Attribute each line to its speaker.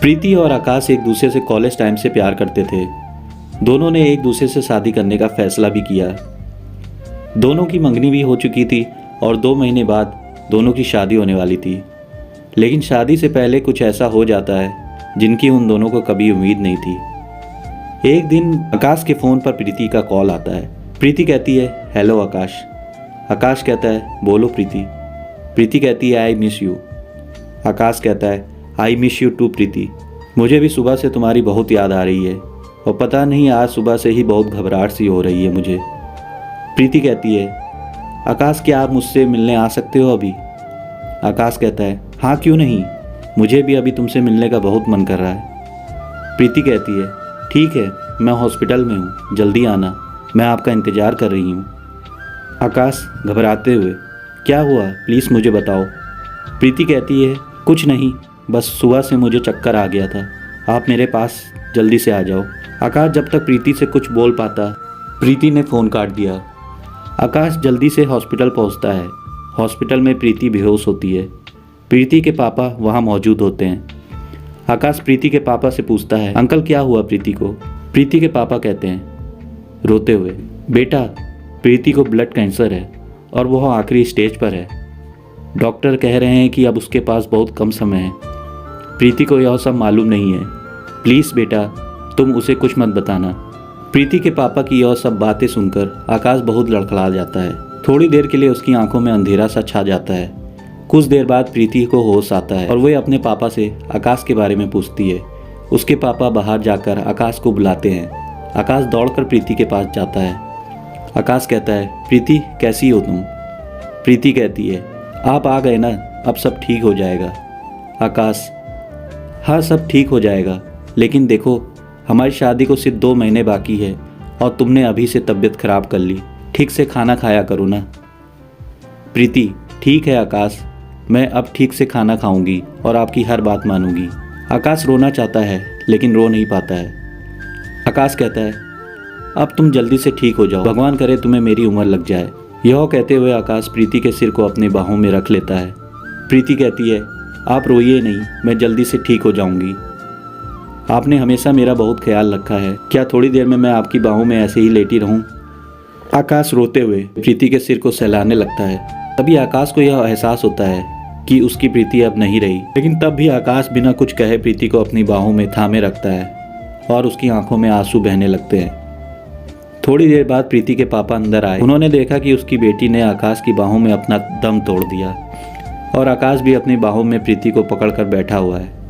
Speaker 1: प्रीति और आकाश एक दूसरे से कॉलेज टाइम से प्यार करते थे। दोनों ने एक दूसरे से शादी करने का फैसला भी किया। दोनों की मंगनी भी हो चुकी थी और 2 महीने बाद दोनों की शादी होने वाली थी। लेकिन शादी से पहले कुछ ऐसा हो जाता है जिनकी उन दोनों को कभी उम्मीद नहीं थी। एक दिन आकाश के फ़ोन पर प्रीति का कॉल आता है। प्रीति कहती है, हेलो आकाश। आकाश कहता है, बोलो प्रीति। प्रीति कहती है, आई मिस यू। आकाश कहता है, आई मिस यू टू प्रीति। मुझे भी सुबह से तुम्हारी बहुत याद आ रही है और पता नहीं आज सुबह से ही बहुत घबराहट सी हो रही है मुझे। प्रीति कहती है, आकाश क्या आप मुझसे मिलने आ सकते हो अभी? आकाश कहता है, हाँ क्यों नहीं, मुझे भी अभी तुमसे मिलने का बहुत मन कर रहा है। प्रीति कहती है, ठीक है, मैं हॉस्पिटल में हूँ, जल्दी आना, मैं आपका इंतज़ार कर रही हूँ। आकाश घबराते हुए, क्या हुआ, प्लीज़ मुझे बताओ। प्रीति कहती है, कुछ नहीं, बस सुबह से मुझे चक्कर आ गया था, आप मेरे पास जल्दी से आ जाओ। आकाश जब तक प्रीति से कुछ बोल पाता, प्रीति ने फ़ोन काट दिया। आकाश जल्दी से हॉस्पिटल पहुंचता है। हॉस्पिटल में प्रीति बेहोश होती है। प्रीति के पापा वहां मौजूद होते हैं। आकाश प्रीति के पापा से पूछता है, अंकल क्या हुआ प्रीति को? प्रीति के पापा कहते हैं रोते हुए, बेटा प्रीति को ब्लड कैंसर है और वह आखिरी स्टेज पर है। डॉक्टर कह रहे हैं कि अब उसके पास बहुत कम समय है। प्रीति को यह सब मालूम नहीं है, प्लीज़ बेटा तुम उसे कुछ मत बताना। प्रीति के पापा की यह सब बातें सुनकर आकाश बहुत लड़खड़ा जाता है। थोड़ी देर के लिए उसकी आंखों में अंधेरा सा छा जाता है। कुछ देर बाद प्रीति को होश आता है और वह अपने पापा से आकाश के बारे में पूछती है। उसके पापा बाहर जाकर आकाश को बुलाते हैं। आकाश दौड़कर प्रीति के पास जाता है। आकाश कहता है, प्रीति कैसी हो तुम? प्रीति कहती है, आप आ गए ना, अब सब ठीक हो जाएगा। आकाश, हाँ सब ठीक हो जाएगा, लेकिन देखो हमारी शादी को सिर्फ 2 महीने बाकी है और तुमने अभी से तबीयत खराब कर ली, ठीक से खाना खाया करो ना। प्रीति, ठीक है आकाश, मैं अब ठीक से खाना खाऊंगी और आपकी हर बात मानूंगी। आकाश रोना चाहता है लेकिन रो नहीं पाता है। आकाश कहता है, अब तुम जल्दी से ठीक हो जाओ, भगवान करे तुम्हें मेरी उम्र लग जाए। यह कहते हुए आकाश प्रीति के सिर को अपनी बाहों में रख लेता है। प्रीति कहती है, आप रोइए नहीं, मैं जल्दी से ठीक हो जाऊंगी। आपने हमेशा मेरा बहुत ख्याल रखा है, क्या थोड़ी देर में मैं आपकी बाहों में ऐसे ही लेटी रहूं? आकाश रोते हुए प्रीति के सिर को सहलाने लगता है। तभी आकाश को यह एहसास होता है कि उसकी प्रीति अब नहीं रही, लेकिन तब भी आकाश बिना कुछ कहे प्रीति को अपनी बाहों में थामे रखता है और उसकी आंखों में आंसू बहने लगते हैं। थोड़ी देर बाद प्रीति के पापा अंदर आए। उन्होंने देखा कि उसकी बेटी ने आकाश की बाहों में अपना दम तोड़ दिया और आकाश भी अपनी बाहों में प्रीति को पकड़कर बैठा हुआ है।